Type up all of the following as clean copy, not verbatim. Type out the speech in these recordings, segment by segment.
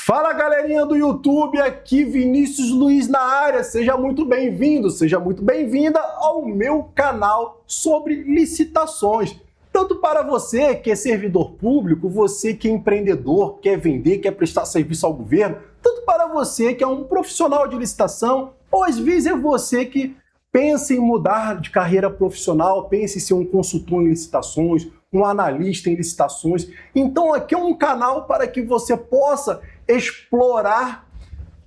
Fala galerinha do YouTube, aqui Vinícius Luiz na área, seja muito bem-vindo, seja muito bem-vinda ao meu canal sobre licitações. Tanto para você que é servidor público, você que é empreendedor, quer vender, quer prestar serviço ao governo, tanto para você que é um profissional de licitação, ou às vezes é você que pensa em mudar de carreira profissional, pensa em ser um consultor em licitações, um analista em licitações. Então aqui é um canal para que você possa explorar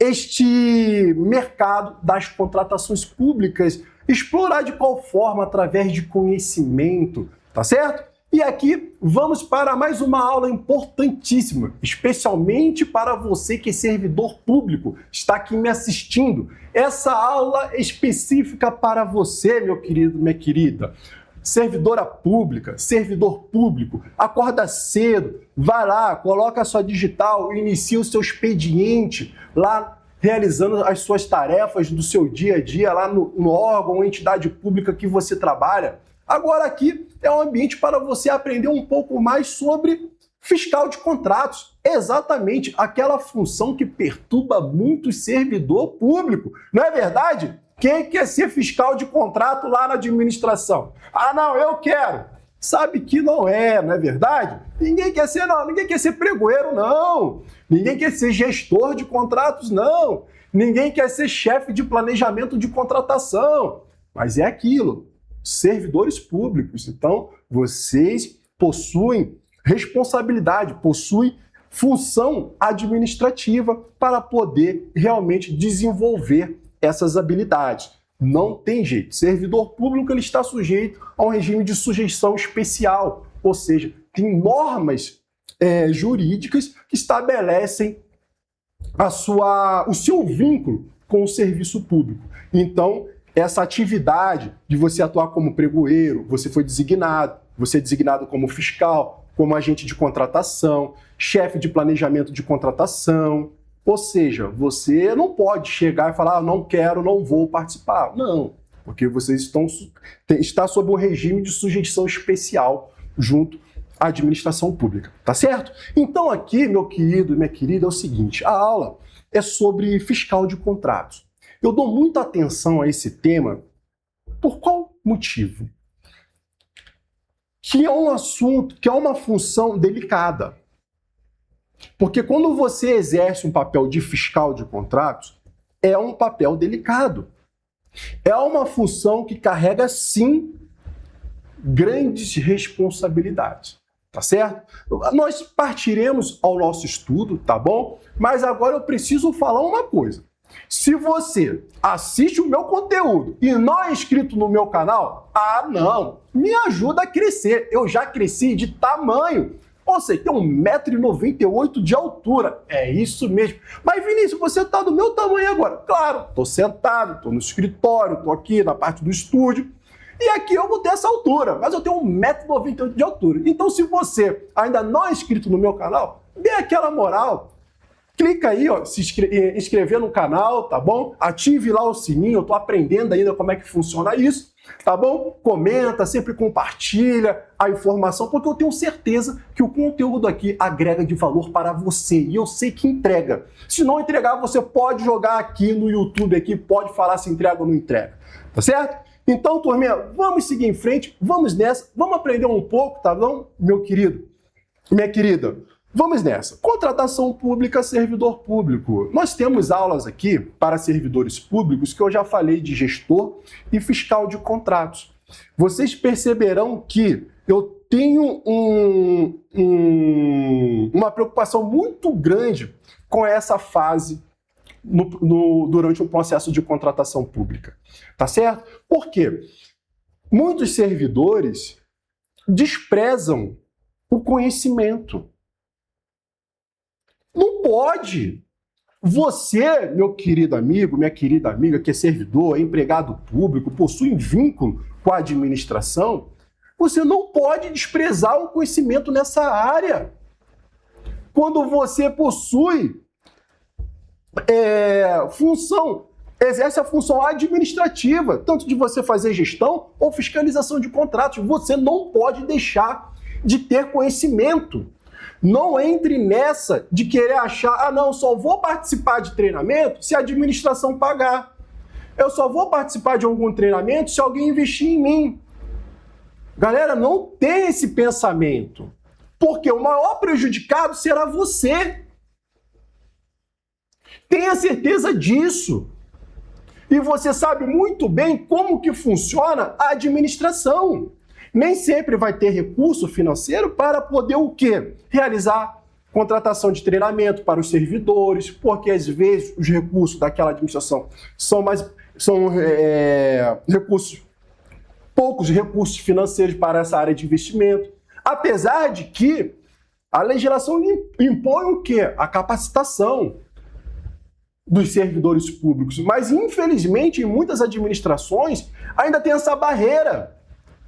este mercado das contratações públicas, explorar de qual forma, através de conhecimento, tá certo? E aqui vamos para mais uma aula importantíssima, especialmente para você que é servidor público, está aqui me assistindo. Essa aula é específica para você, meu querido, minha querida. Servidora pública, servidor público, acorda cedo, vai lá, coloca a sua digital, inicia o seu expediente lá, realizando as suas tarefas do seu dia a dia lá no órgão ou entidade pública que você trabalha. Agora aqui é um ambiente para você aprender um pouco mais sobre fiscal de contratos, exatamente aquela função que perturba muito o servidor público, não é verdade? Quem quer ser fiscal de contrato lá na administração? Ah, não, eu quero. Sabe que não é verdade? Ninguém quer ser, não. Ninguém quer ser pregoeiro, não. Ninguém quer ser gestor de contratos, não. Ninguém quer ser chefe de planejamento de contratação. Mas é aquilo, servidores públicos. Então, vocês possuem responsabilidade, possuem função administrativa para poder realmente desenvolver essas habilidades. Não tem jeito. Servidor público ele está sujeito a um regime de sujeição especial, ou seja, tem normas jurídicas que estabelecem o seu vínculo com o serviço público. Então, essa atividade de você atuar como pregoeiro, você é designado como fiscal, como agente de contratação, chefe de planejamento de contratação. Ou seja, você não pode chegar e falar, não quero, não vou participar. Não, porque vocês está sob um regime de sujeição especial junto à administração pública, tá certo? Então aqui, meu querido e minha querida, é o seguinte, a aula é sobre fiscal de contratos. Eu dou muita atenção a esse tema, por qual motivo? Que é um assunto, que é uma função delicada. Porque quando você exerce um papel de fiscal de contratos, é um papel delicado. É uma função que carrega, sim, grandes responsabilidades, tá certo? Nós partiremos ao nosso estudo, tá bom? Mas agora eu preciso falar uma coisa. Se você assiste o meu conteúdo e não é inscrito no meu canal, não, me ajuda a crescer. Eu já cresci de tamanho. Ou seja, tem 1,98 m de altura. É isso mesmo. Mas, Vinícius, você está do meu tamanho agora. Claro, estou sentado, estou no escritório, estou aqui na parte do estúdio. E aqui eu vou ter essa altura, mas eu tenho 1,98 m de altura. Então, se você ainda não é inscrito no meu canal, dê aquela moral. Clica aí, ó, se inscrever no canal, tá bom? Ative lá o sininho, eu tô aprendendo ainda como é que funciona isso, tá bom? Comenta, sempre compartilha a informação, porque eu tenho certeza que o conteúdo aqui agrega de valor para você, e eu sei que entrega. Se não entregar, você pode jogar aqui no YouTube, aqui, pode falar se entrega ou não entrega, tá certo? Então, turminha, vamos seguir em frente, vamos nessa, vamos aprender um pouco, tá bom, meu querido, minha querida? Vamos nessa. Contratação pública, servidor público. Nós temos aulas aqui para servidores públicos que eu já falei de gestor e fiscal de contratos. Vocês perceberão que eu tenho uma preocupação muito grande com essa fase durante o processo de contratação pública. Tá certo? Por quê? Muitos servidores desprezam o conhecimento. Não pode. Você, meu querido amigo, minha querida amiga, que é servidor, é empregado público, possui vínculo com a administração, você não pode desprezar o conhecimento nessa área. Quando você possui exerce a função administrativa, tanto de você fazer gestão ou fiscalização de contratos, você não pode deixar de ter conhecimento. Não entre nessa de querer achar, não, só vou participar de treinamento se a administração pagar. Eu só vou participar de algum treinamento se alguém investir em mim. Galera, não tem esse pensamento, porque o maior prejudicado será você. Tenha certeza disso. E você sabe muito bem como que funciona a administração. Nem sempre vai ter recurso financeiro para poder o quê? Realizar contratação de treinamento para os servidores, porque às vezes os recursos daquela administração são poucos recursos financeiros para essa área de investimento. Apesar de que a legislação impõe o quê? A capacitação dos servidores públicos. Mas, infelizmente, em muitas administrações, ainda tem essa barreira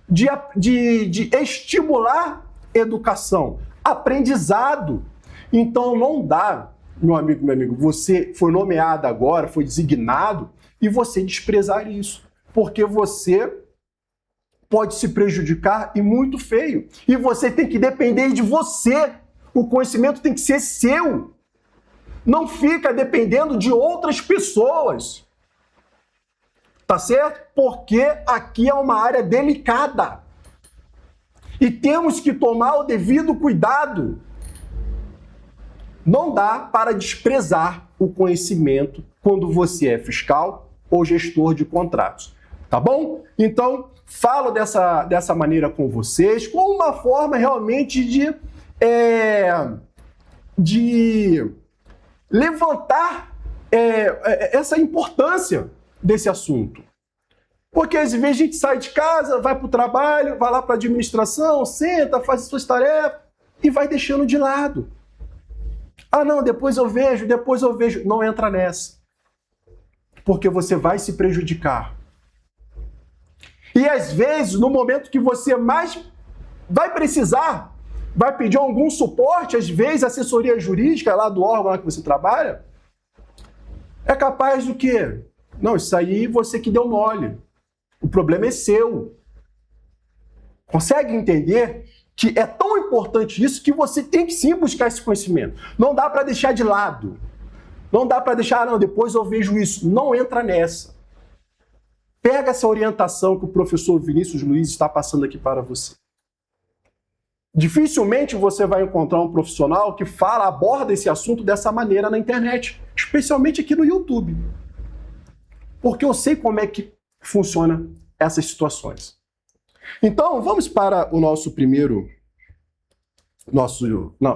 de estimular educação, aprendizado. Então, não dá, meu amigo, você foi nomeado agora, foi designado, e você desprezar isso. Porque você pode se prejudicar e muito feio. E você tem que depender de você. O conhecimento tem que ser seu. Não fica dependendo de outras pessoas. Tá certo? Porque aqui é uma área delicada. E temos que tomar o devido cuidado. Não dá para desprezar o conhecimento quando você é fiscal ou gestor de contratos. Tá bom? Então, falo dessa maneira com vocês, com uma forma realmente de levantar essa importância desse assunto. Porque às vezes a gente sai de casa, vai para o trabalho, vai lá para a administração, senta, faz as suas tarefas e vai deixando de lado. Ah, não, depois eu vejo. Não entra nessa. Porque você vai se prejudicar. E às vezes, no momento que você mais vai precisar, vai pedir algum suporte, às vezes assessoria jurídica lá do órgão lá que você trabalha, é capaz do quê? Não, isso aí você que deu mole. O problema é seu. Consegue entender que é tão importante isso que você tem que sim buscar esse conhecimento. Não dá para deixar de lado. Não dá para deixar, não, depois eu vejo isso. Não entra nessa. Pega essa orientação que o professor Vinícius Luiz está passando aqui para você. Dificilmente você vai encontrar um profissional que aborda esse assunto dessa maneira na internet, especialmente aqui no YouTube. Porque eu sei como é que funciona essas situações. Então, vamos para o nosso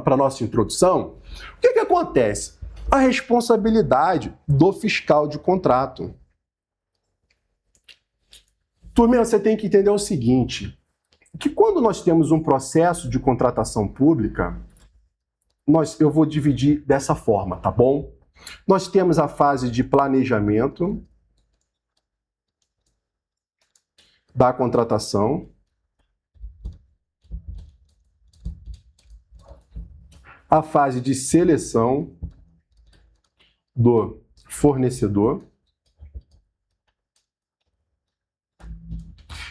para a nossa introdução. O que acontece? A responsabilidade do fiscal de contrato. Turma, você tem que entender o seguinte, que quando nós temos um processo de contratação pública, eu vou dividir dessa forma, tá bom? Nós temos a fase de planejamento da contratação, a fase de seleção do fornecedor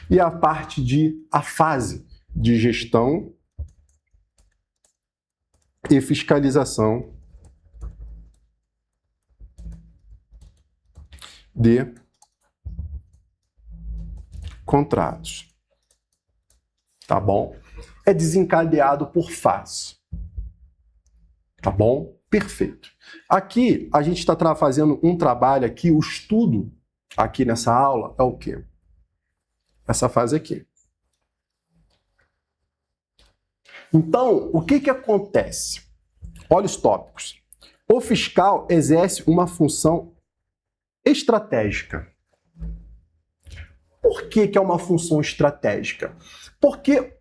e a fase de gestão e fiscalização de contratos. Tá bom? É desencadeado por fase. Tá bom? Perfeito. Aqui, a gente está fazendo um trabalho aqui, o estudo aqui nessa aula é o quê? Essa fase aqui. Então, o que acontece? Olha os tópicos. O fiscal exerce uma função estratégica. Por que é uma função estratégica? Porque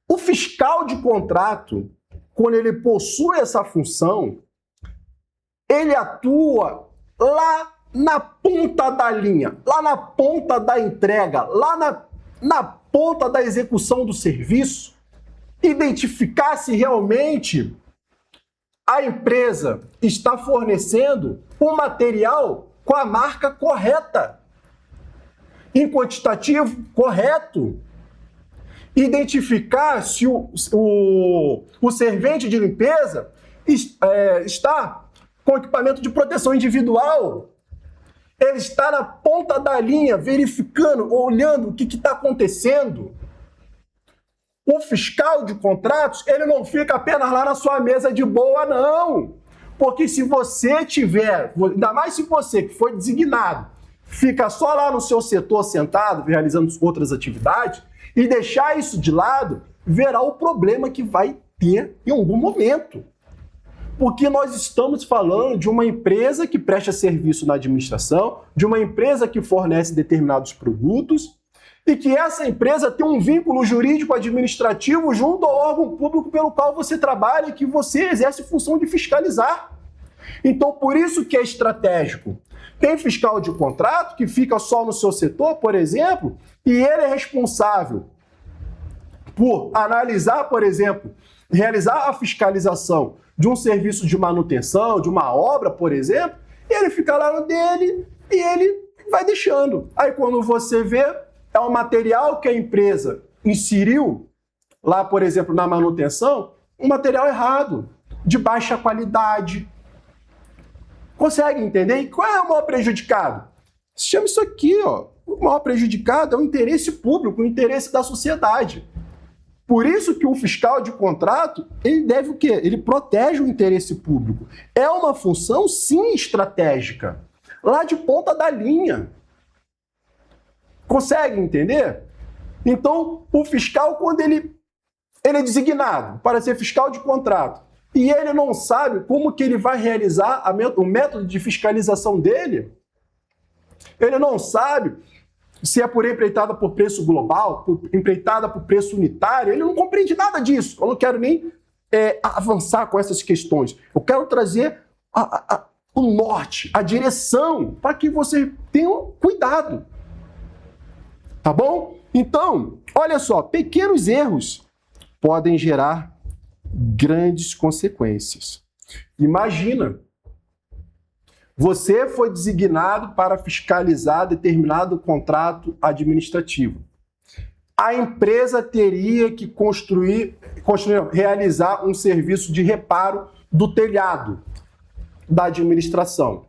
o fiscal de contrato, quando ele possui essa função, ele atua lá na ponta da linha, lá na ponta da entrega, lá na ponta da execução do serviço, identificar se realmente a empresa está fornecendo o material com a marca correta, em quantitativo correto. identificar se o servente de limpeza está com equipamento de proteção individual. Ele está na ponta da linha, verificando, olhando o que está acontecendo. O fiscal de contratos, ele não fica apenas lá na sua mesa de boa, não. Porque se você tiver, ainda mais se você que foi designado, fica só lá no seu setor sentado, realizando outras atividades, e deixar isso de lado, verá o problema que vai ter em algum momento. Porque nós estamos falando de uma empresa que presta serviço na administração, de uma empresa que fornece determinados produtos, e que essa empresa tem um vínculo jurídico administrativo junto ao órgão público pelo qual você trabalha e que você exerce função de fiscalizar. Então, por isso que é estratégico. Tem fiscal de contrato que fica só no seu setor, por exemplo, e ele é responsável por analisar, por exemplo, realizar a fiscalização de um serviço de manutenção, de uma obra, por exemplo, e ele fica lá no dele e ele vai deixando. Aí quando você vê, é um material que a empresa inseriu lá, por exemplo, na manutenção, um material errado, de baixa qualidade. Consegue entender? E qual é o maior prejudicado? Se chama isso aqui, ó. O maior prejudicado é o interesse público, o interesse da sociedade. Por isso que o fiscal de contrato, ele deve o quê? Ele protege o interesse público. É uma função, sim, estratégica. Lá de ponta da linha. Consegue entender? Então, o fiscal, quando ele é designado para ser fiscal de contrato, e ele não sabe como que ele vai realizar o método de fiscalização dele, ele não sabe se é por empreitada por preço global, por empreitada por preço unitário, ele não compreende nada disso. Eu não quero nem avançar com essas questões. Eu quero trazer o norte, a direção, para que você tenha cuidado. Tá bom? Então, olha só, pequenos erros podem gerar grandes consequências. Imagina, você foi designado para fiscalizar determinado contrato administrativo. A empresa teria que realizar um serviço de reparo do telhado da administração.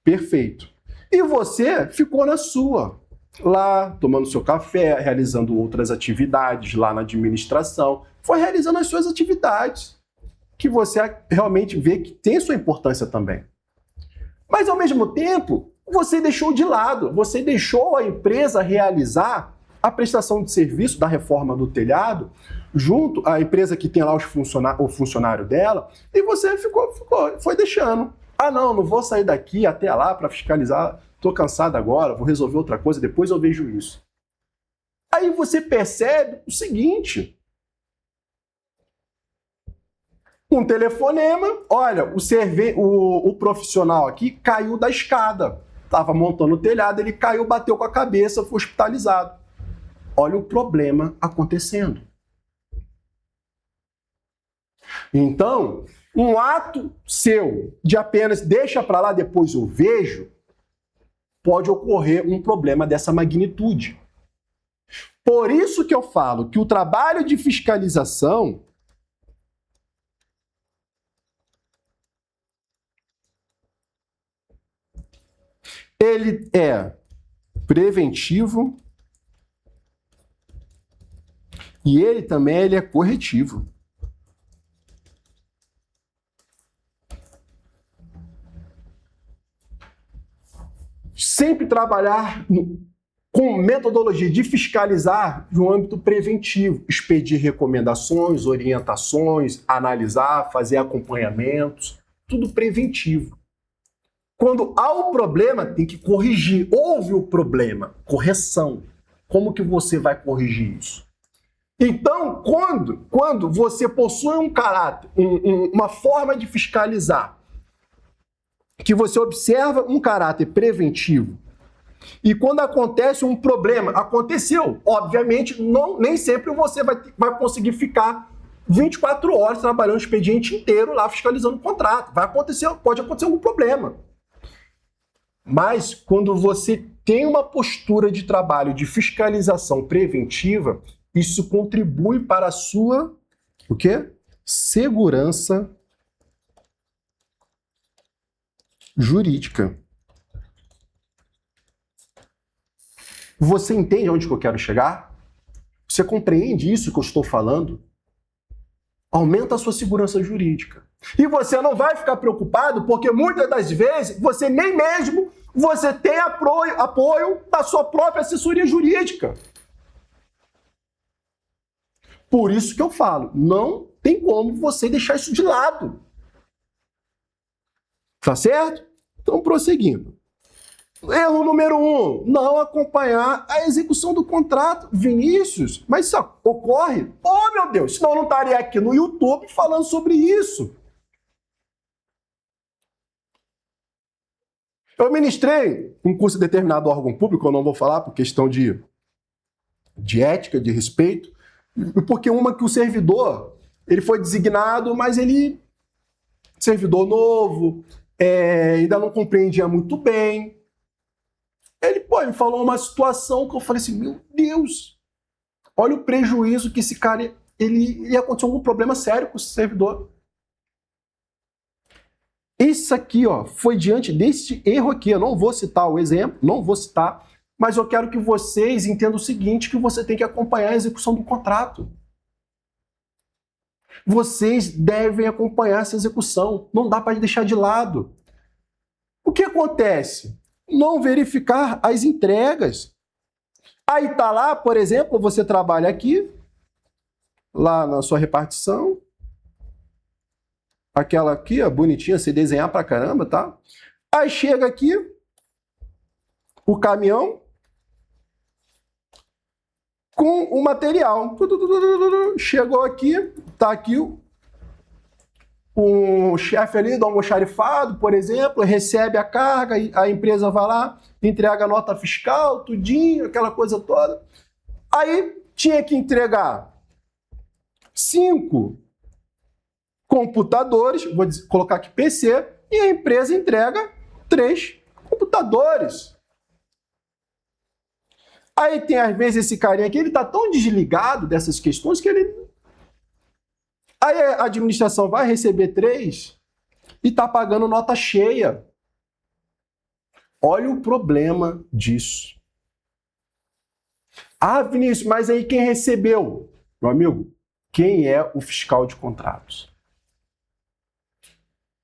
Perfeito. E você ficou na sua, lá tomando seu café, realizando outras atividades lá na administração. Foi realizando as suas atividades, que você realmente vê que tem sua importância também. Mas, ao mesmo tempo, você deixou de lado, você deixou a empresa realizar a prestação de serviço da reforma do telhado, junto à empresa que tem lá o funcionário dela, e você foi deixando. Ah, não vou sair daqui até lá para fiscalizar, estou cansado agora, vou resolver outra coisa, depois eu vejo isso. Aí você percebe o seguinte: um telefonema, olha, o profissional aqui caiu da escada, estava montando o telhado, ele caiu, bateu com a cabeça, foi hospitalizado. Olha o problema acontecendo. Então, um ato seu de apenas deixa para lá, depois eu vejo, pode ocorrer um problema dessa magnitude. Por isso que eu falo que o trabalho de fiscalização ele é preventivo e ele também é corretivo. Sempre trabalhar com metodologia de fiscalizar no âmbito preventivo, expedir recomendações, orientações, analisar, fazer acompanhamentos, tudo preventivo. Quando há o problema, tem que corrigir. Houve o problema, correção. Como que você vai corrigir isso? Então, quando você possui um caráter, uma forma de fiscalizar, que você observa um caráter preventivo, e quando acontece um problema, aconteceu, obviamente, nem sempre você vai conseguir ficar 24 horas trabalhando o expediente inteiro lá fiscalizando o contrato. Pode acontecer algum problema. Mas quando você tem uma postura de trabalho de fiscalização preventiva, Isso contribui para a sua, o quê? Segurança jurídica. Você entende onde que eu quero chegar? Você compreende isso que eu estou falando? Aumenta a sua segurança jurídica. E você não vai ficar preocupado porque muitas das vezes você nem mesmo você tem apoio da sua própria assessoria jurídica. Por isso que eu falo, não tem como você deixar isso de lado. Tá certo? Então, prosseguindo. Erro número 1, não acompanhar a execução do contrato. Vinícius, mas isso ocorre? Oh, meu Deus, senão eu não estaria aqui no YouTube falando sobre isso. Eu ministrei um curso de determinado órgão público, eu não vou falar por questão de ética, de respeito, porque uma que o servidor, ele foi designado, mas ele, servidor novo, ainda não compreendia muito bem. Ele, me falou uma situação que eu falei assim, meu Deus, olha o prejuízo que esse cara, ele aconteceu algum problema sério com esse servidor. Isso aqui, foi diante desse erro aqui, eu não vou citar o exemplo, não vou citar, mas eu quero que vocês entendam o seguinte, que você tem que acompanhar a execução do contrato. Vocês devem acompanhar essa execução, não dá para deixar de lado. O que acontece? Não verificar as entregas. Aí tá lá, por exemplo, você trabalha aqui, lá na sua repartição, aquela aqui, bonitinha, você desenhar pra caramba, tá? Aí chega aqui, o caminhão com o material. Chegou aqui, tá aqui um chefe ali, dá um almoxarifado, por exemplo, recebe a carga, a empresa vai lá, entrega a nota fiscal, tudinho, aquela coisa toda. Aí tinha que entregar 5 computadores, vou colocar aqui PC, e a empresa entrega 3 computadores. Aí tem, às vezes, esse carinha aqui, ele está tão desligado dessas questões que ele... Aí a administração vai receber 3 e está pagando nota cheia. Olha o problema disso. Ah, Vinícius, mas aí quem recebeu? Meu amigo, quem é o fiscal de contratos?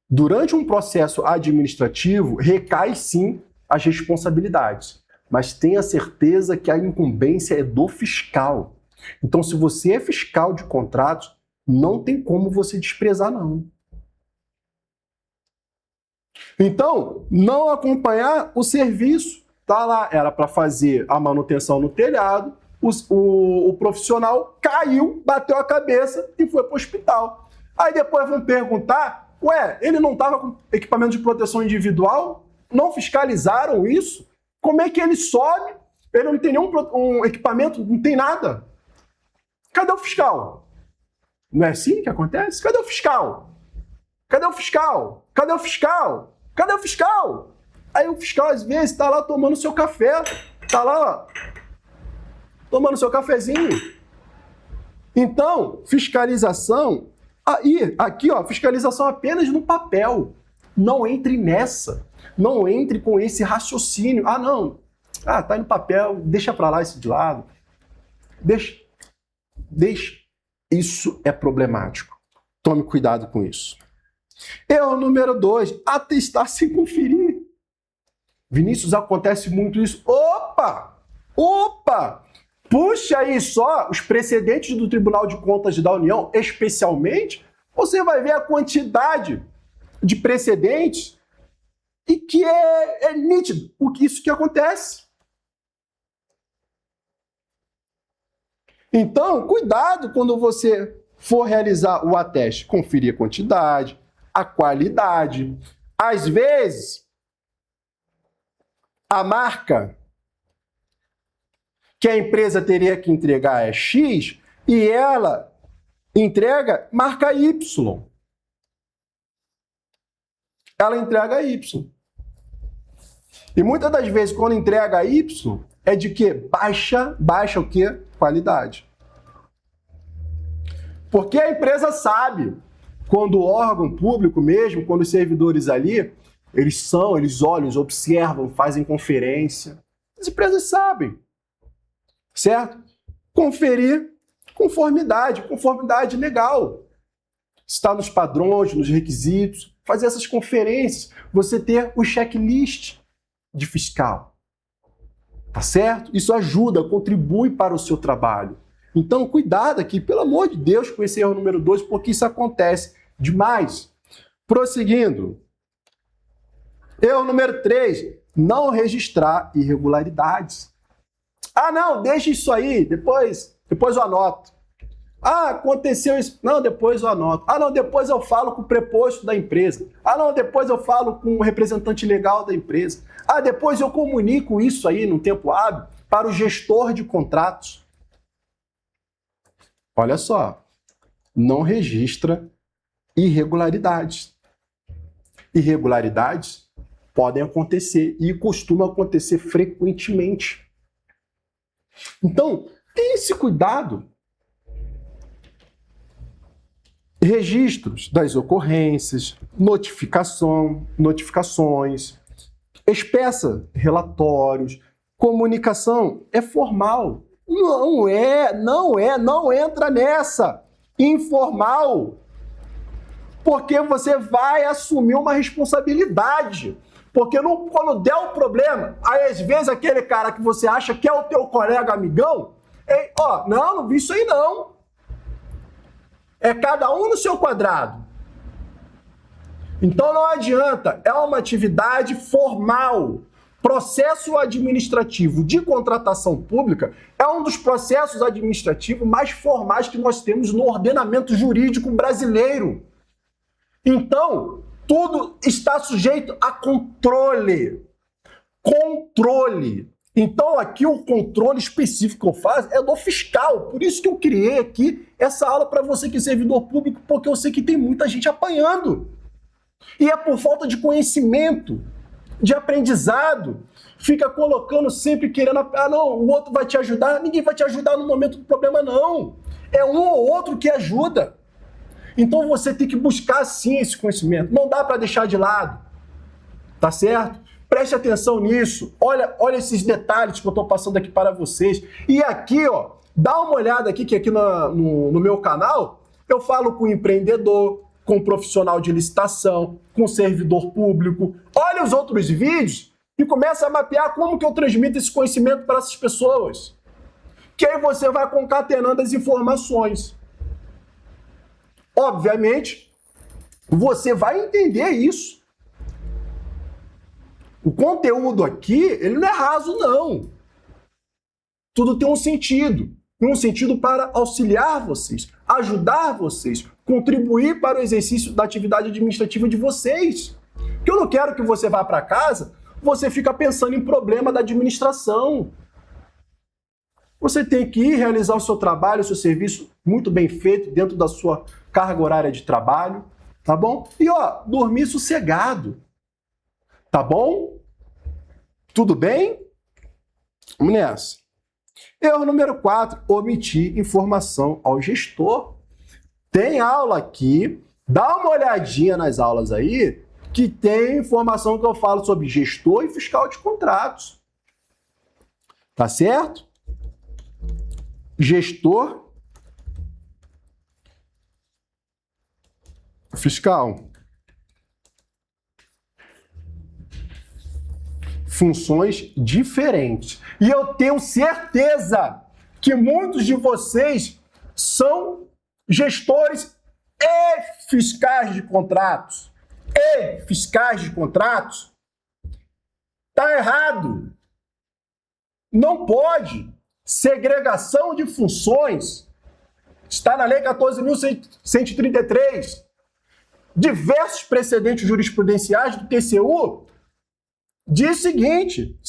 Durante um processo administrativo, recai sim as responsabilidades, mas tenha certeza que a incumbência é do fiscal. Então, se você é fiscal de contratos, não tem como você desprezar, não. Então, não acompanhar o serviço. Tá lá, era para fazer a manutenção no telhado, o profissional caiu, bateu a cabeça e foi para o hospital. Aí depois vão perguntar, ele não estava com equipamento de proteção individual? Não fiscalizaram isso? Como é que ele sobe? Ele não tem nenhum equipamento, não tem nada. Cadê o fiscal? Não é assim que acontece? Cadê o fiscal? Cadê o fiscal? Cadê o fiscal? Cadê o fiscal? Aí o fiscal, às vezes, está lá tomando seu café. Está lá, tomando seu cafezinho. Então, fiscalização... Aqui, fiscalização apenas no papel. Não entre nessa. Não entre com esse raciocínio. Tá aí no papel, deixa para lá esse de lado. Deixa. Isso é problemático. Tome cuidado com isso. Erro número 2, atestar sem conferir. Vinícius, acontece muito isso. Opa! Puxa aí só os precedentes do Tribunal de Contas da União, especialmente, você vai ver a quantidade de precedentes e que é nítido isso que acontece. Então, cuidado quando você for realizar o ateste. Conferir a quantidade, a qualidade. Às vezes, a marca que a empresa teria que entregar é X e ela entrega marca Y. Ela entrega Y. E muitas das vezes, quando entrega Y, é de que? Baixa o quê? Qualidade. Porque a empresa sabe, quando o órgão público mesmo, quando os servidores ali, eles olham, eles observam, fazem conferência. As empresas sabem, certo? Conferir conformidade legal. Está nos padrões, nos requisitos, fazer essas conferências, você ter o checklist de fiscal. Tá certo? Isso ajuda, contribui para o seu trabalho. Então, cuidado aqui, pelo amor de Deus, com esse erro número 2, porque isso acontece demais. Prosseguindo. Erro número 3, não registrar irregularidades. Ah, não, deixa isso aí, depois eu anoto. Ah, aconteceu isso. Não, depois eu anoto. Ah, não, depois eu falo com o preposto da empresa. Ah, não, depois eu falo com o representante legal da empresa. Ah, depois eu comunico isso aí no tempo hábil para o gestor de contratos. Olha só, não registra irregularidades. Irregularidades podem acontecer e costumam acontecer frequentemente. Então, tenha esse cuidado. Registros das ocorrências, notificações, expressa relatórios, comunicação é formal. Não entra nessa. Informal. Porque você vai assumir uma responsabilidade. Porque quando der o problema, aí às vezes aquele cara que você acha que é o teu colega amigão, não vi isso aí não. É cada um no seu quadrado. Então não adianta, é uma atividade formal. Processo administrativo de contratação pública é um dos processos administrativos mais formais que nós temos no ordenamento jurídico brasileiro. Então, tudo está sujeito a controle. Controle. Então, aqui o controle específico que eu faço é do fiscal. Por isso que eu criei aqui essa aula para você que é servidor público, porque eu sei que tem muita gente apanhando. E é por falta de conhecimento, de aprendizado. Fica colocando sempre querendo, o outro vai te ajudar. Ninguém vai te ajudar no momento do problema, não. É um ou outro que ajuda. Então você tem que buscar sim esse conhecimento. Não dá para deixar de lado. Tá certo? Preste atenção nisso. Olha esses detalhes que eu estou passando aqui para vocês. E aqui, dá uma olhada aqui, que aqui no meu canal, eu falo com o empreendedor, com o profissional de licitação, com o servidor público. Olha os outros vídeos e começa a mapear como que eu transmito esse conhecimento para essas pessoas. Que aí você vai concatenando as informações. Obviamente, você vai entender isso. O conteúdo aqui, ele não é raso, não. Tudo tem um sentido. Um sentido para auxiliar vocês, ajudar vocês, contribuir para o exercício da atividade administrativa de vocês. Porque eu não quero que você vá para casa, você fica pensando em problema da administração. Você tem que ir realizar o seu trabalho, o seu serviço muito bem feito, dentro da sua carga horária de trabalho, tá bom? E dormir sossegado. Tá bom? Tudo bem? Vamos nessa. Erro número 4, omitir informação ao gestor. Tem aula aqui, dá uma olhadinha nas aulas aí, que tem informação que eu falo sobre gestor e fiscal de contratos. Tá certo? Gestor fiscal. Funções diferentes. E eu tenho certeza que muitos de vocês são gestores e fiscais de contratos. Tá errado. Não pode. Segregação de funções. Está na Lei 14.133. Diversos precedentes jurisprudenciais do TCU diz o seguinte: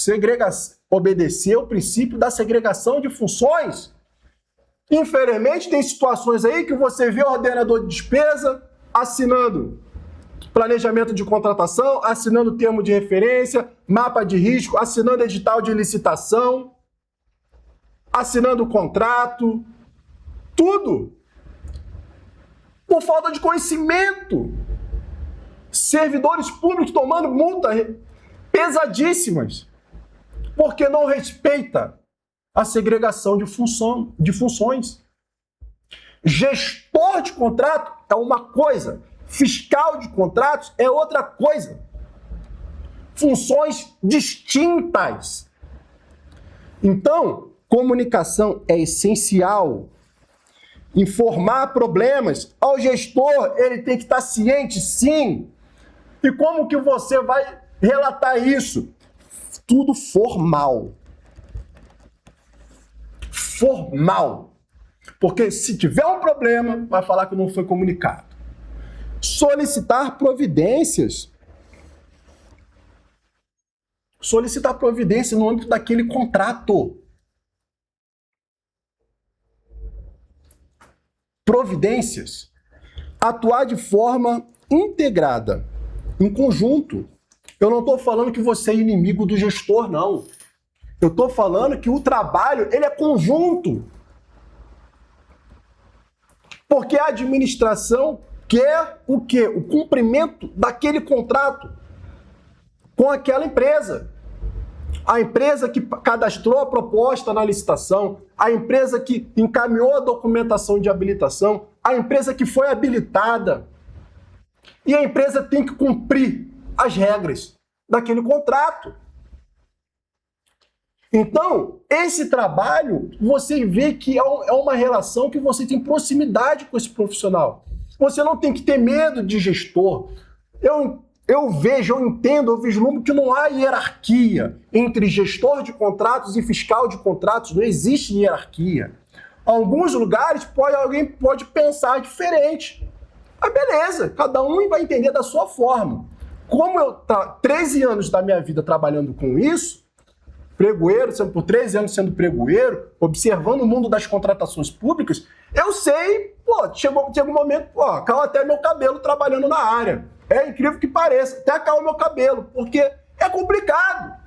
obedecer o princípio da segregação de funções. Infelizmente, tem situações aí que você vê o ordenador de despesa assinando planejamento de contratação, assinando termo de referência, mapa de risco, assinando edital de licitação, assinando contrato, tudo. por falta de conhecimento. Servidores públicos tomando multas pesadíssimas, porque não respeita a segregação de funções. Gestor de contrato é uma coisa, fiscal de contratos é outra coisa. Funções distintas. Então, comunicação é essencial. Informar problemas ao gestor, ele tem que estar ciente, sim. E como que você vai relatar isso? Tudo formal. Formal. Porque se tiver um problema, vai falar que não foi comunicado. Solicitar providências. Solicitar providência no âmbito daquele contrato. Providências. Atuar de forma integrada, em conjunto. Eu não estou falando que você é inimigo do gestor, não. Eu estou falando que o trabalho, ele é conjunto. Porque a administração quer o quê? O cumprimento daquele contrato com aquela empresa. A empresa que cadastrou a proposta na licitação, a empresa que encaminhou a documentação de habilitação, a empresa que foi habilitada. E a empresa tem que cumprir as regras daquele contrato. Então, esse trabalho, você vê que é uma relação que você tem proximidade com esse profissional. Você não tem que ter medo de gestor. Eu vejo, eu entendo, eu vislumbro que não há hierarquia entre gestor de contratos e fiscal de contratos. Não existe hierarquia. Em alguns lugares, alguém pode pensar diferente. Mas beleza, cada um vai entender da sua forma. Como eu 13 anos da minha vida trabalhando com isso, pregoeiro, por 13 anos sendo pregoeiro, observando o mundo das contratações públicas, eu sei, chegou um momento, caiu até meu cabelo trabalhando na área. É incrível que pareça, até caiu meu cabelo, porque é complicado.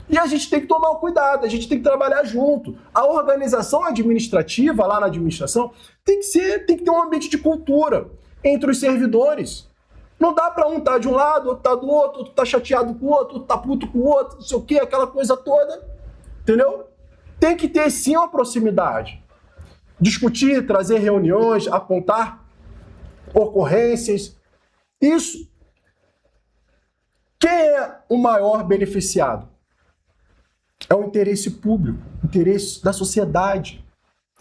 E a gente tem que tomar um cuidado, a gente tem que trabalhar junto. A organização administrativa, lá na administração, tem que ter um ambiente de cultura entre os servidores. Não dá para um estar de um lado, outro tá do outro tá chateado com o outro tá puto com o outro, não sei o quê, aquela coisa toda. Entendeu? Tem que ter sim uma proximidade. Discutir, trazer reuniões, apontar ocorrências. Isso. Quem é o maior beneficiado? É o interesse público, o interesse da sociedade,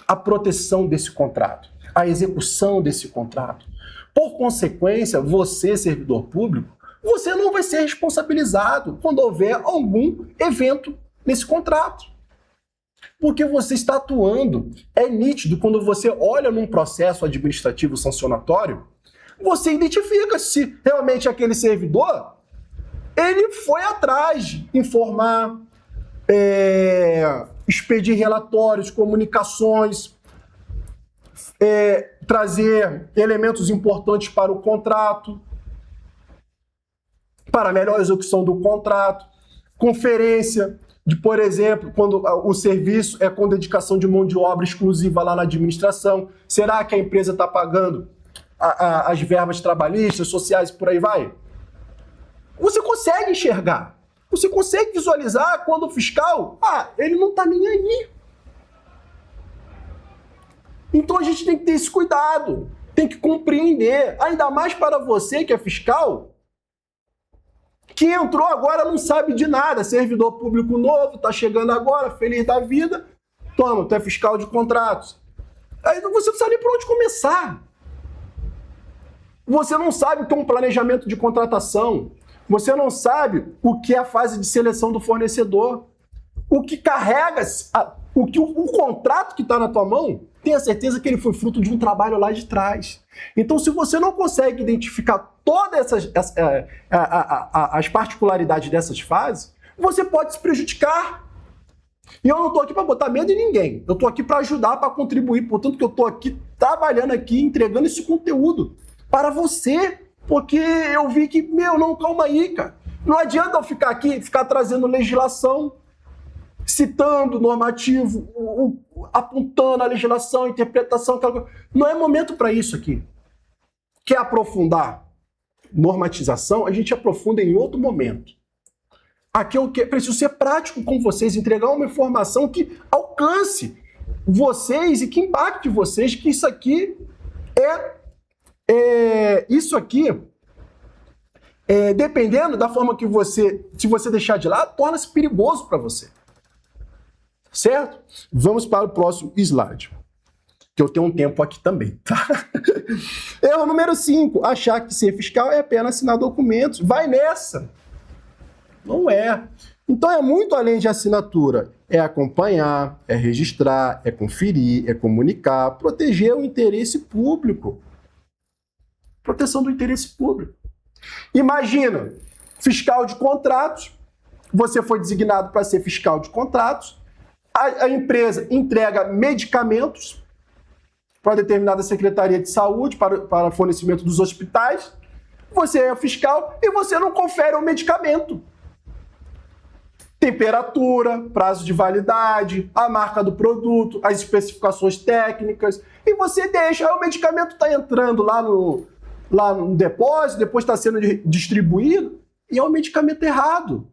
a proteção desse contrato, a execução desse contrato. Por consequência, você, servidor público, você não vai ser responsabilizado quando houver algum evento nesse contrato. Porque você está atuando. É nítido quando você olha num processo administrativo sancionatório, você identifica se realmente aquele servidor, ele foi atrás de informar, expedir relatórios, comunicações, trazer elementos importantes para o contrato, para a melhor execução do contrato, conferência de, por exemplo, quando o serviço é com dedicação de mão de obra exclusiva lá na administração, será que a empresa está pagando as verbas trabalhistas, sociais e por aí vai? Você consegue enxergar, você consegue visualizar quando o fiscal, ele não está nem aí. Então a gente tem que ter esse cuidado, tem que compreender, ainda mais para você que é fiscal, que entrou agora não sabe de nada, servidor público novo, está chegando agora, feliz da vida, toma, tu é fiscal de contratos. Aí você não sabe nem por onde começar. Você não sabe o que é um planejamento de contratação, você não sabe o que é a fase de seleção do fornecedor, o que carrega, o contrato que está na tua mão, tenha certeza que ele foi fruto de um trabalho lá de trás. Então, se você não consegue identificar todas as particularidades dessas fases, você pode se prejudicar. E eu não estou aqui para botar medo em ninguém. Eu estou aqui para ajudar, para contribuir. Portanto, que eu estou aqui trabalhando aqui, entregando esse conteúdo para você. Porque eu vi que, não, calma aí, cara. Não adianta eu ficar aqui, ficar trazendo legislação, citando normativo, apontando a legislação, interpretação, aquela coisa. Não é momento para isso aqui. Quer aprofundar normatização? A gente aprofunda em outro momento. Aqui eu preciso ser prático com vocês, entregar uma informação que alcance vocês e que impacte vocês, que isso aqui dependendo da forma que se você deixar de lado, torna-se perigoso para você. Certo? Vamos para o próximo slide. Que eu tenho um tempo aqui também, tá? Erro número 5. Achar que ser fiscal é apenas assinar documentos. Vai nessa. Não é. Então é muito além de assinatura. É acompanhar, é registrar, é conferir, é comunicar, proteger o interesse público. Proteção do interesse público. Imagina, fiscal de contratos, você foi designado para ser fiscal de contratos, a empresa entrega medicamentos para determinada secretaria de saúde, para fornecimento dos hospitais, você é fiscal e você não confere o medicamento. Temperatura, prazo de validade, a marca do produto, as especificações técnicas, e você deixa, o medicamento está entrando lá no depósito, depois está sendo distribuído, e é um medicamento errado.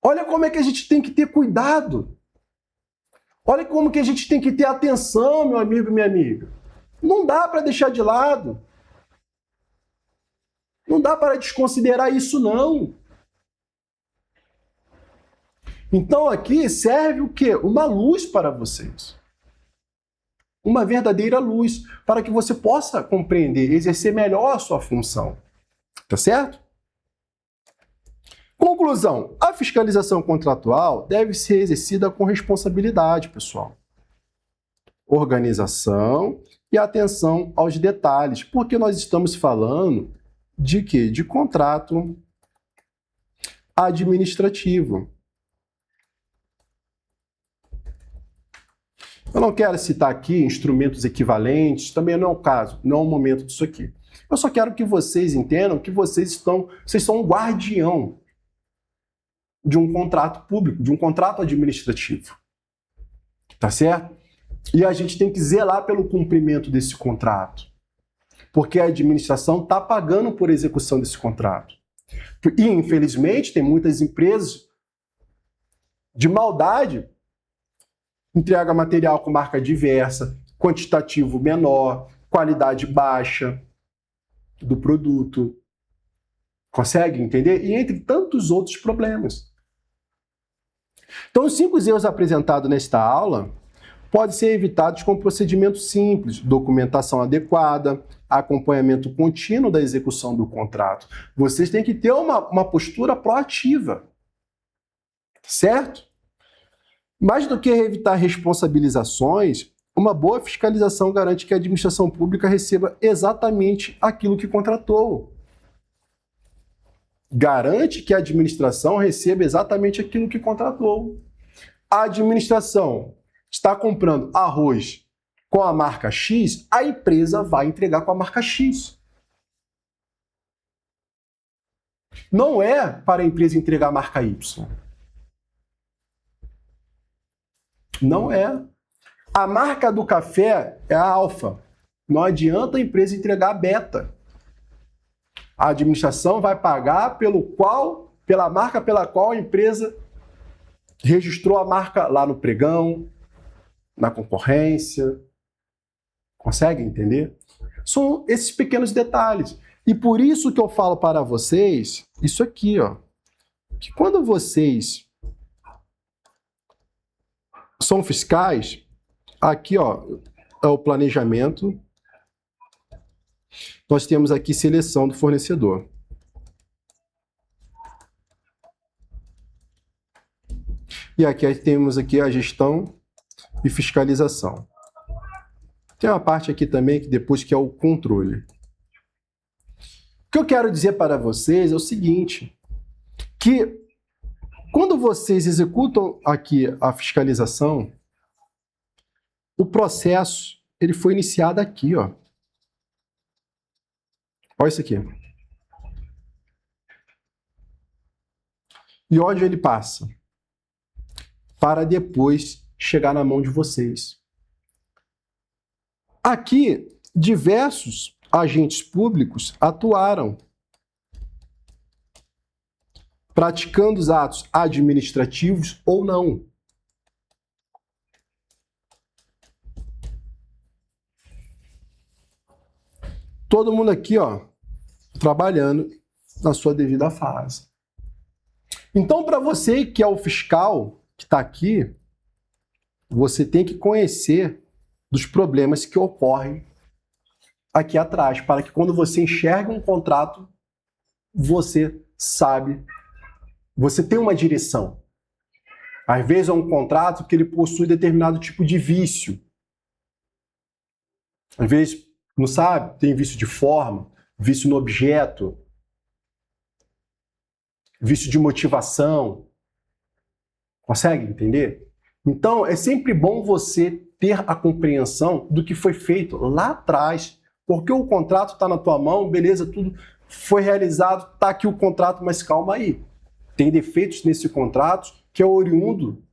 Olha como é que a gente tem que ter cuidado. Olha como que a gente tem que ter atenção, meu amigo e minha amiga. Não dá para deixar de lado. Não dá para desconsiderar isso, não. Então aqui serve o quê? Uma luz para vocês. Uma verdadeira luz, para que você possa compreender, exercer melhor a sua função. Tá certo? Conclusão. A fiscalização contratual deve ser exercida com responsabilidade, pessoal. Organização e atenção aos detalhes, porque nós estamos falando de quê? De contrato administrativo. Eu não quero citar aqui instrumentos equivalentes, também não é o caso, não é o momento disso aqui. Eu só quero que vocês entendam que vocês são um guardião de um contrato público, de um contrato administrativo. Tá certo? E a gente tem que zelar pelo cumprimento desse contrato. Porque a administração está pagando por execução desse contrato. E, infelizmente, tem muitas empresas de maldade, entrega material com marca diversa, quantitativo menor, qualidade baixa do produto. Consegue entender? E entre tantos outros problemas. Então, os 5 erros apresentados nesta aula podem ser evitados com procedimentos simples, documentação adequada, acompanhamento contínuo da execução do contrato. Vocês têm que ter uma postura proativa, certo? Mais do que evitar responsabilizações, uma boa fiscalização garante que a administração pública receba exatamente aquilo que contratou. Garante que a administração receba exatamente aquilo que contratou. A administração está comprando arroz com a marca X, a empresa vai entregar com a marca X. Não é para a empresa entregar a marca Y. Não é. A marca do café é a alfa. Não adianta a empresa entregar a beta. A administração vai pagar pela marca pela qual a empresa registrou a marca lá no pregão, na concorrência. Consegue entender? São esses pequenos detalhes. E por isso que eu falo para vocês, isso aqui, ó, que quando vocês são fiscais, aqui, ó, é o planejamento. Nós temos aqui seleção do fornecedor. E aqui temos aqui a gestão e fiscalização. Tem uma parte aqui também que depois que é o controle. O que eu quero dizer para vocês é o seguinte, que quando vocês executam aqui a fiscalização, o processo ele foi iniciado aqui, ó. Olha isso aqui. E onde ele passa? Para depois chegar na mão de vocês. Aqui, diversos agentes públicos atuaram, praticando os atos administrativos ou não. Todo mundo aqui, ó, trabalhando na sua devida fase. Então, para você que é o fiscal que está aqui, você tem que conhecer dos problemas que ocorrem aqui atrás, para que quando você enxerga um contrato, você sabe, você tem uma direção. Às vezes é um contrato que ele possui determinado tipo de vício. Às vezes, não sabe, tem vício de forma, vício no objeto, vício de motivação. Consegue entender? Então, é sempre bom você ter a compreensão do que foi feito lá atrás, porque o contrato está na tua mão, beleza, tudo foi realizado, está aqui o contrato, mas calma aí. Tem defeitos nesse contrato que é oriundo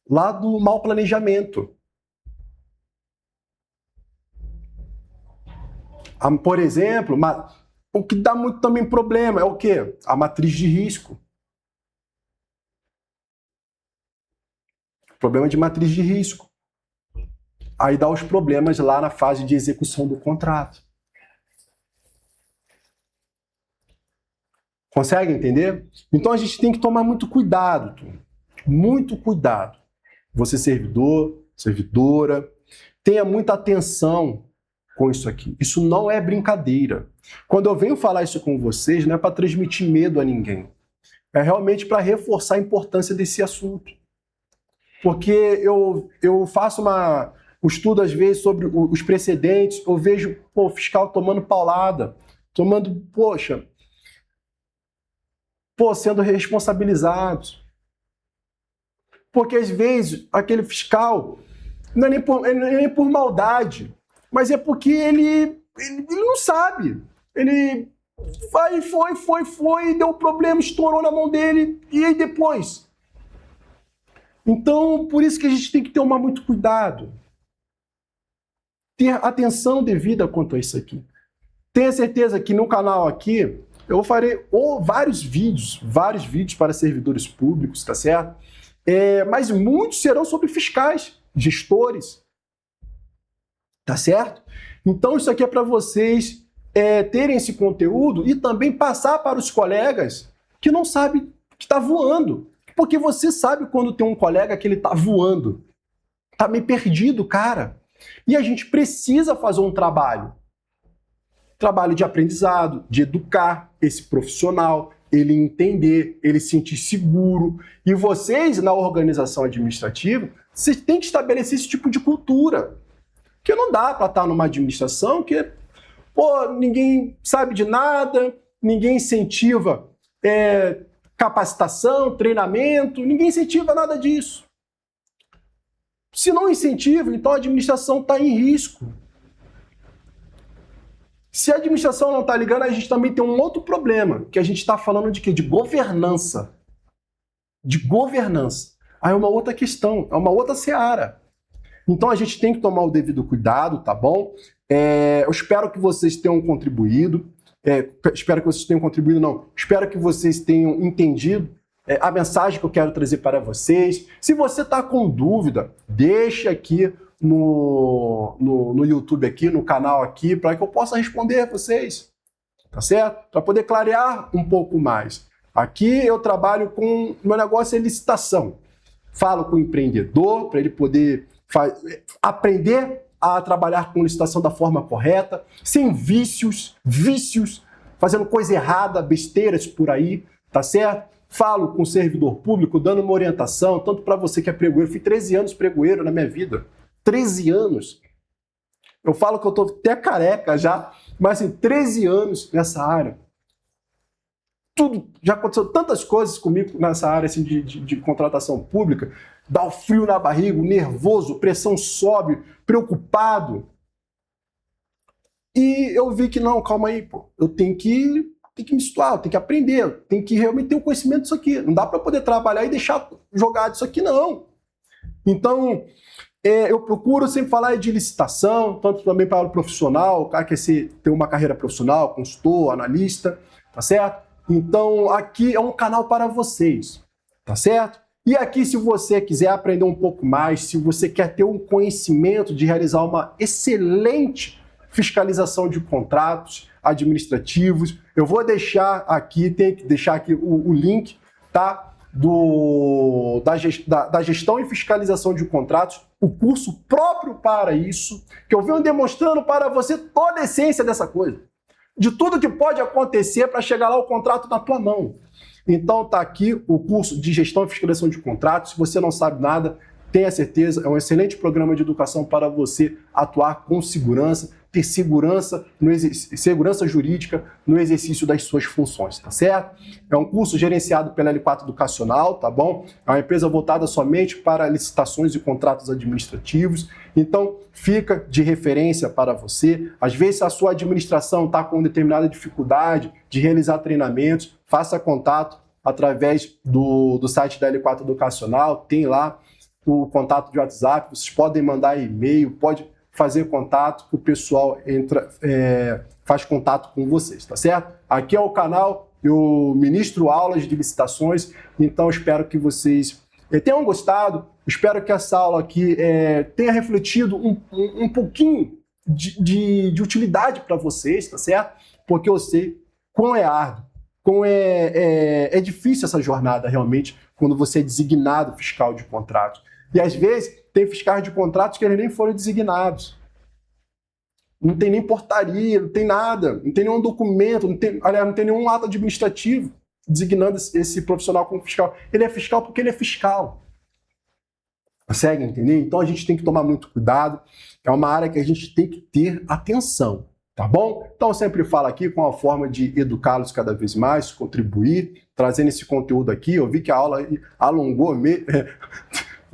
lá do mau planejamento. Por exemplo, o que dá muito também problema é o quê? A matriz de risco. Problema de matriz de risco. Aí dá os problemas lá na fase de execução do contrato. Consegue entender? Então a gente tem que tomar muito cuidado, muito cuidado. Você servidor, servidora, tenha muita atenção com isso aqui. Isso não é brincadeira. Quando eu venho falar isso com vocês, não é para transmitir medo a ninguém. É realmente para reforçar a importância desse assunto. Porque eu faço um estudo, às vezes, sobre os precedentes, eu vejo o fiscal tomando paulada, sendo responsabilizados. Porque, às vezes, aquele fiscal não é nem por maldade, mas é porque ele não sabe. Ele foi, deu problema, estourou na mão dele, e aí depois? Então, por isso que a gente tem que tomar muito cuidado. Ter atenção devida quanto a isso aqui. Tenha certeza que no canal aqui, eu farei vários vídeos para servidores públicos, tá certo? Mas muitos serão sobre fiscais, gestores, tá certo? Então isso aqui é para vocês terem esse conteúdo e também passar para os colegas que não sabem que está voando. Porque você sabe quando tem um colega que ele está voando, está meio perdido, cara. E a gente precisa fazer um trabalho de aprendizado, de educar esse profissional, ele entender, ele se sentir seguro. E vocês, na organização administrativa, vocês têm que estabelecer esse tipo de cultura. Porque não dá para estar numa administração que, ninguém sabe de nada, ninguém incentiva capacitação, treinamento, ninguém incentiva nada disso. Se não incentiva, então a administração está em risco. Se a administração não está ligando, a gente também tem um outro problema, que a gente está falando de quê? De governança. De governança. Aí é uma outra questão, é uma outra seara. Então a gente tem que tomar o devido cuidado, tá bom? Eu espero que vocês tenham contribuído. Espero que vocês tenham entendido a mensagem que eu quero trazer para vocês. Se você está com dúvida, deixa aqui no YouTube, aqui no canal aqui, para que eu possa responder a vocês, tá certo? Para poder clarear um pouco mais. Aqui eu trabalho com... Meu negócio é licitação. Falo com o empreendedor para ele poder aprender a trabalhar com licitação da forma correta, sem vícios, fazendo coisa errada, besteiras por aí, tá certo? Falo com o servidor público, dando uma orientação, tanto para você que é pregoeiro. Eu fui 13 anos pregoeiro na minha vida. 13 anos. Eu falo que eu tô até careca já, mas assim, 13 anos nessa área. Tudo, já aconteceu tantas coisas comigo nessa área assim, de contratação pública. Dá o frio na barriga, nervoso, pressão sobe, preocupado. E eu vi que não, calma aí, eu tenho que me situar, eu tenho que aprender, eu tenho que realmente ter o conhecimento disso aqui. Não dá para poder trabalhar e deixar jogado isso aqui, não. Então, Eu procuro sempre falar de licitação, tanto também para o profissional, o cara quer ter uma carreira profissional, consultor, analista, tá certo? Então, aqui é um canal para vocês, tá certo? E aqui, se você quiser aprender um pouco mais, se você quer ter um conhecimento de realizar uma excelente fiscalização de contratos administrativos, eu vou deixar aqui, tem que deixar aqui o link, tá? Da gestão e fiscalização de contratos, o curso próprio para isso, que eu venho demonstrando para você toda a essência dessa coisa, de tudo que pode acontecer para chegar lá o contrato na tua mão. Então tá aqui o curso de gestão e fiscalização de contratos. Se você não sabe nada, tenha certeza, é um excelente programa de educação para você atuar com segurança, ter segurança jurídica no exercício das suas funções, tá certo? É um curso gerenciado pela L4 Educacional, tá bom? É uma empresa voltada somente para licitações e contratos administrativos, então fica de referência para você. Às vezes a sua administração está com determinada dificuldade de realizar treinamentos, faça contato através do site da L4 Educacional, tem lá o contato de WhatsApp, vocês podem mandar e-mail, pode fazer contato, que o pessoal faz contato com vocês, tá certo? Aqui é o canal, eu ministro aulas de licitações, então espero que vocês tenham gostado, espero que essa aula aqui tenha refletido um pouquinho de utilidade para vocês, tá certo? Porque eu sei quão é árduo, quão é difícil essa jornada realmente quando você é designado fiscal de contratos. E às vezes tem fiscais de contratos que eles nem foram designados. Não tem nem portaria, não tem nada, não tem nenhum documento, não tem nenhum ato administrativo designando esse profissional como fiscal. Ele é fiscal porque ele é fiscal. Consegue entender? Então a gente tem que tomar muito cuidado. É uma área que a gente tem que ter atenção, tá bom? Então eu sempre falo aqui com a forma de educá-los cada vez mais, contribuir, trazendo esse conteúdo aqui. Eu vi que a aula alongou mesmo.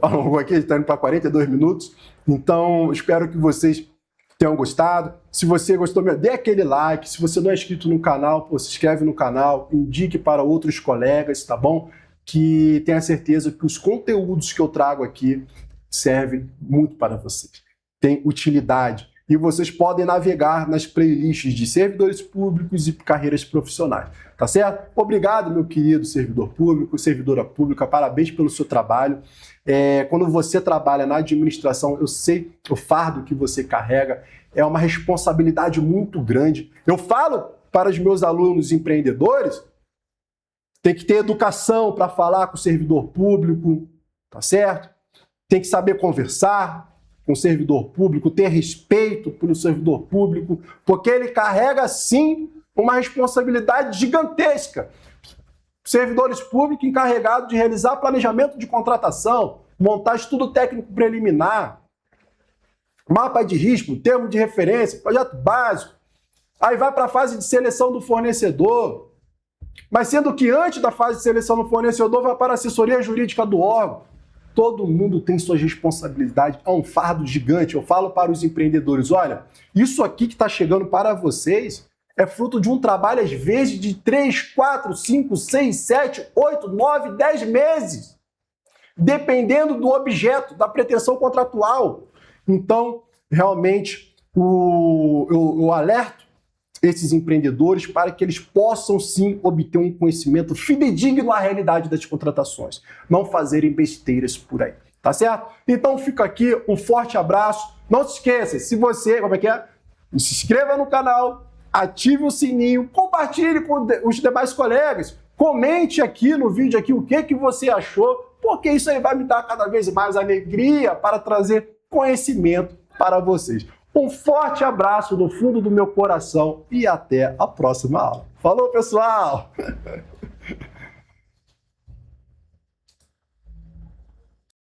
Alongou aqui, está indo para 42 minutos. Então, espero que vocês tenham gostado. Se você gostou, dê aquele like. Se você não é inscrito no canal, se inscreve no canal, indique para outros colegas, tá bom? Que tenha certeza que os conteúdos que eu trago aqui servem muito para vocês. Tem utilidade. E vocês podem navegar nas playlists de servidores públicos e carreiras profissionais, tá certo? Obrigado, meu querido servidor público, servidora pública, parabéns pelo seu trabalho. Quando você trabalha na administração, eu sei o fardo que você carrega, é uma responsabilidade muito grande. Eu falo para os meus alunos empreendedores, tem que ter educação para falar com o servidor público, tá certo? Tem que saber conversar com o servidor público, ter respeito pelo servidor público, porque ele carrega, sim, uma responsabilidade gigantesca. Servidores públicos encarregados de realizar planejamento de contratação, montar estudo técnico preliminar, mapa de risco, termo de referência, projeto básico. Aí vai para a fase de seleção do fornecedor. Mas sendo que antes da fase de seleção do fornecedor vai para a assessoria jurídica do órgão. Todo mundo tem suas responsabilidades, é um fardo gigante. Eu falo para os empreendedores, olha, isso aqui que está chegando para vocês é fruto de um trabalho, às vezes, de 3, 4, 5, 6, 7, 8, 9, 10 meses, dependendo do objeto, da pretensão contratual. Então, realmente, eu alerto esses empreendedores para que eles possam, sim, obter um conhecimento fidedigno à realidade das contratações. Não fazerem besteiras por aí, tá certo? Então, fica aqui, um forte abraço. Não se esqueça, se você, se inscreva no canal, ative o sininho, compartilhe com os demais colegas, comente aqui no vídeo aqui o que você achou, porque isso aí vai me dar cada vez mais alegria para trazer conhecimento para vocês. Um forte abraço no fundo do meu coração e até a próxima aula. Falou, pessoal!